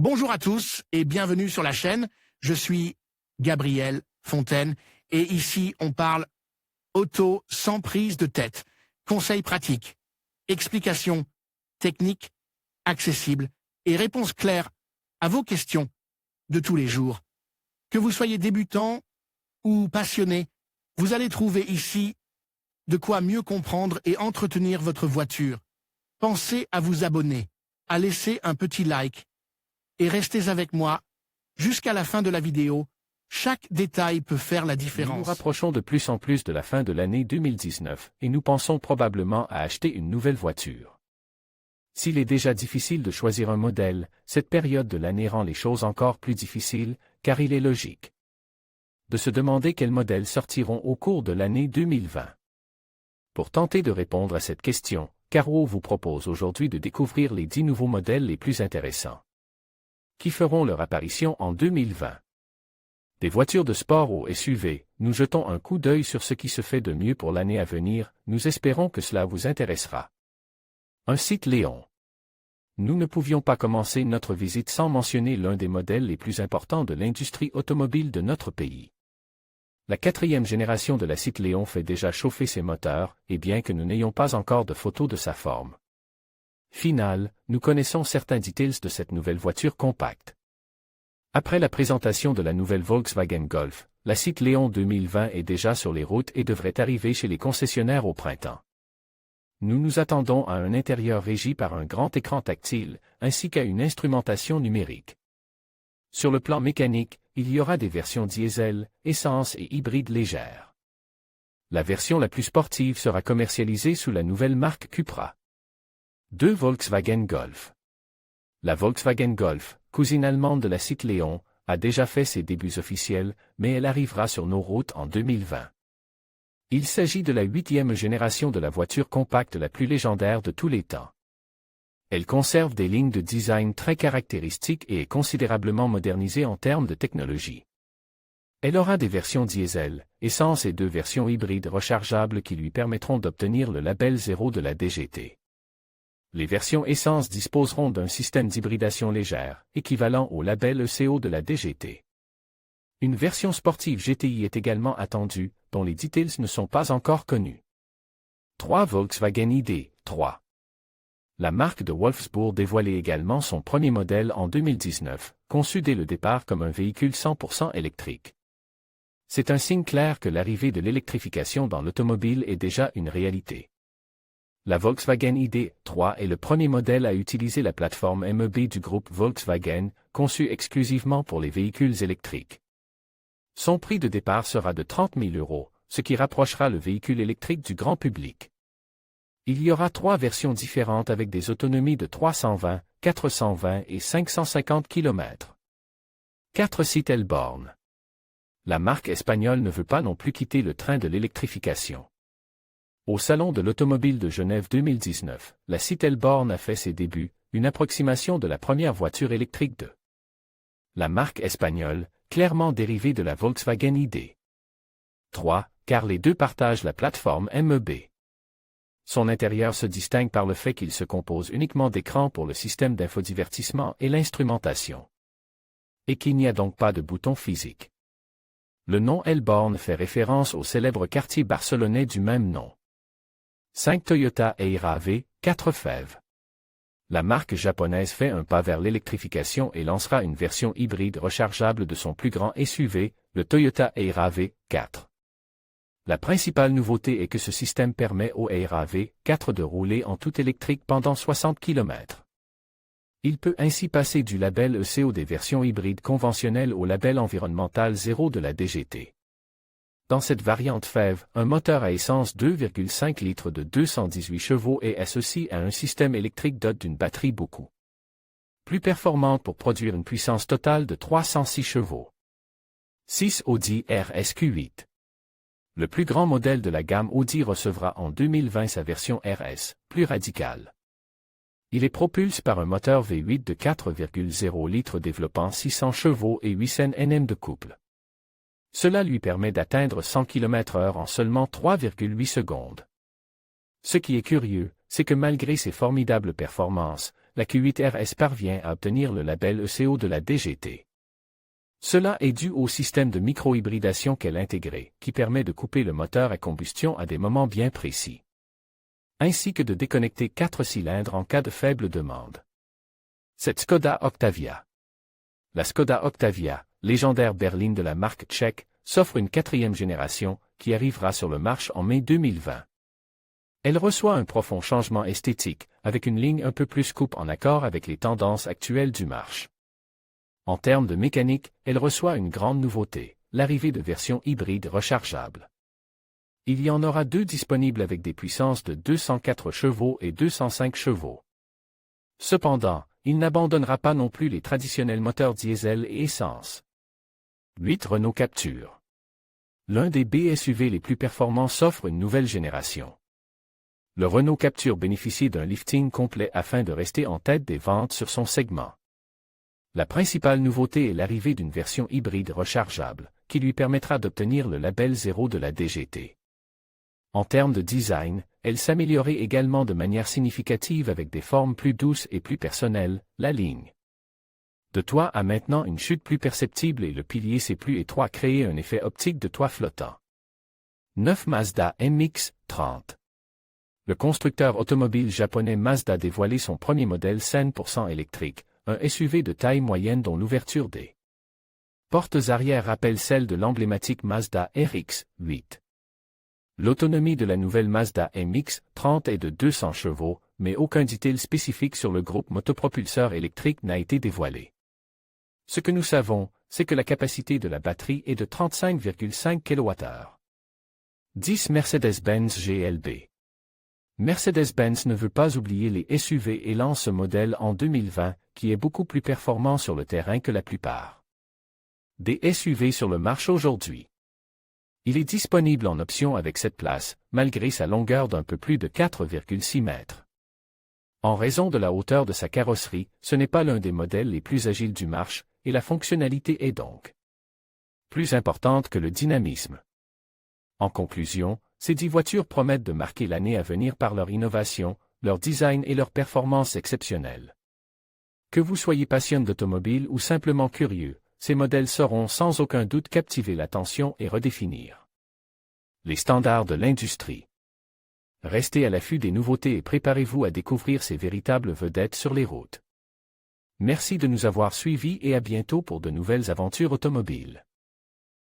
Bonjour à tous et bienvenue sur la chaîne. Je suis Gabriel Fontaine et ici on parle auto sans prise de tête. Conseils pratiques, explications techniques, accessibles et réponses claires à vos questions de tous les jours. Que vous soyez débutant ou passionné, vous allez trouver ici de quoi mieux comprendre et entretenir votre voiture. Pensez à vous abonner, à laisser un petit like et restez avec moi jusqu'à la fin de la vidéo. Chaque détail peut faire la différence. Nous nous rapprochons de plus en plus de la fin de l'année 2019 et nous pensons probablement à acheter une nouvelle voiture. S'il est déjà difficile de choisir un modèle, cette période de l'année rend les choses encore plus difficiles, car il est logique de se demander quels modèles sortiront au cours de l'année 2020. Pour tenter de répondre à cette question, Caro vous propose aujourd'hui de découvrir les 10 nouveaux modèles les plus intéressants qui feront leur apparition en 2020. Des voitures de sport aux SUV, nous jetons un coup d'œil sur ce qui se fait de mieux pour l'année à venir, nous espérons que cela vous intéressera. Un site Léon. Nous ne pouvions pas commencer notre visite sans mentionner l'un des modèles les plus importants de l'industrie automobile de notre pays. La 4e génération de la Cite Léon fait déjà chauffer ses moteurs, et bien que nous n'ayons pas encore de photos de sa forme finale, nous connaissons certains details de cette nouvelle voiture compacte. Après la présentation de la nouvelle Volkswagen Golf, la Cite Léon 2020 est déjà sur les routes et devrait arriver chez les concessionnaires au printemps. Nous nous attendons à un intérieur régi par un grand écran tactile, ainsi qu'à une instrumentation numérique. Sur le plan mécanique, il y aura des versions diesel, essence et hybride légères. La version la plus sportive sera commercialisée sous la nouvelle marque Cupra. 2 Volkswagen Golf. La Volkswagen Golf, cousine allemande de la Cite Léon, a déjà fait ses débuts officiels, mais elle arrivera sur nos routes en 2020. Il s'agit de la 8e génération de la voiture compacte la plus légendaire de tous les temps. Elle conserve des lignes de design très caractéristiques et est considérablement modernisée en termes de technologie. Elle aura des versions diesel, essence et 2 versions hybrides rechargeables qui lui permettront d'obtenir le label 0 de la DGT. Les versions essence disposeront d'un système d'hybridation légère, équivalent au label ECO de la DGT. Une version sportive GTI est également attendue, dont les details ne sont pas encore connus. 3 Volkswagen ID.3. La marque de Wolfsburg dévoilait également son premier modèle en 2019, conçu dès le départ comme un véhicule 100% électrique. C'est un signe clair que l'arrivée de l'électrification dans l'automobile est déjà une réalité. La Volkswagen ID.3 est le premier modèle à utiliser la plateforme MEB du groupe Volkswagen, conçue exclusivement pour les véhicules électriques. Son prix de départ sera de 30 000 €, ce qui rapprochera le véhicule électrique du grand public. Il y aura 3 versions différentes avec des autonomies de 320, 420 et 550 km. 4 Citelborn. La marque espagnole ne veut pas non plus quitter le train de l'électrification. Au Salon de l'Automobile de Genève 2019, la Citelborn a fait ses débuts, une approximation de la première voiture électrique de la marque espagnole, clairement dérivée de la Volkswagen ID. 3, car les deux partagent la plateforme MEB. Son intérieur se distingue par le fait qu'il se compose uniquement d'écrans pour le système d'infodivertissement et l'instrumentation. Et qu'il n'y a donc pas de bouton physique. Le nom Elborn fait référence au célèbre quartier barcelonais du même nom. 5 Toyota Ayra V, 4 fèves. La marque japonaise fait un pas vers l'électrification et lancera une version hybride rechargeable de son plus grand SUV, le Toyota Ayra V4. La principale nouveauté est que ce système permet au Ayra V4 de rouler en tout électrique pendant 60 km. Il peut ainsi passer du label ECO des versions hybrides conventionnelles au label environnemental 0 de la DGT. Dans cette variante fève, un moteur à essence 2,5 litres de 218 chevaux est associé à un système électrique doté d'une batterie beaucoup plus performante pour produire une puissance totale de 306 chevaux. 6 Audi RS-Q8. Le plus grand modèle de la gamme Audi recevra en 2020 sa version RS, plus radicale. Il est propulsé par un moteur V8 de 4,0 litres développant 600 chevaux et 800 Nm de couple. Cela lui permet d'atteindre 100 km/h en seulement 3,8 secondes. Ce qui est curieux, c'est que malgré ses formidables performances, la Q8 RS parvient à obtenir le label ECO de la DGT. Cela est dû au système de micro-hybridation qu'elle intégré, qui permet de couper le moteur à combustion à des moments bien précis, ainsi que de déconnecter 4 cylindres en cas de faible demande. Cette Skoda Octavia. La Skoda Octavia, légendaire berline de la marque tchèque, s'offre une 4e génération, qui arrivera sur le marché en mai 2020. Elle reçoit un profond changement esthétique, avec une ligne un peu plus coupe en accord avec les tendances actuelles du marché. En termes de mécanique, elle reçoit une grande nouveauté, l'arrivée de versions hybrides rechargeables. Il y en aura 2 disponibles avec des puissances de 204 chevaux et 205 chevaux. Cependant, il n'abandonnera pas non plus les traditionnels moteurs diesel et essence. 8 Renault Captur. L'un des BSUV les plus performants s'offre une nouvelle génération. Le Renault Captur bénéficie d'un lifting complet afin de rester en tête des ventes sur son segment. La principale nouveauté est l'arrivée d'une version hybride rechargeable, qui lui permettra d'obtenir le label 0 de la DGT. En termes de design, elle s'améliorait également de manière significative avec des formes plus douces et plus personnelles, la ligne de toit a maintenant une chute plus perceptible et le pilier s'est plus étroit, créer un effet optique de toit flottant. 9 Mazda MX-30. Le constructeur automobile japonais Mazda a dévoilé son premier modèle 100% électrique, un SUV de taille moyenne dont l'ouverture des portes arrière rappelle celle de l'emblématique Mazda RX-8. L'autonomie de la nouvelle Mazda MX-30 est de 200 chevaux, mais aucun détail spécifique sur le groupe motopropulseur électrique n'a été dévoilé. Ce que nous savons, c'est que la capacité de la batterie est de 35,5 kWh. 10 Mercedes-Benz GLB. Mercedes-Benz ne veut pas oublier les SUV et lance ce modèle en 2020, qui est beaucoup plus performant sur le terrain que la plupart des SUV sur le marché aujourd'hui. Il est disponible en option avec 7 places, malgré sa longueur d'un peu plus de 4,6 mètres. En raison de la hauteur de sa carrosserie, ce n'est pas l'un des modèles les plus agiles du marché, et la fonctionnalité est donc plus importante que le dynamisme. En conclusion, ces 10 voitures promettent de marquer l'année à venir par leur innovation, leur design et leur performance exceptionnelles. Que vous soyez passionné d'automobile ou simplement curieux, ces modèles sauront sans aucun doute captiver l'attention et redéfinir les standards de l'industrie. Restez à l'affût des nouveautés et préparez-vous à découvrir ces véritables vedettes sur les routes. Merci de nous avoir suivis et à bientôt pour de nouvelles aventures automobiles.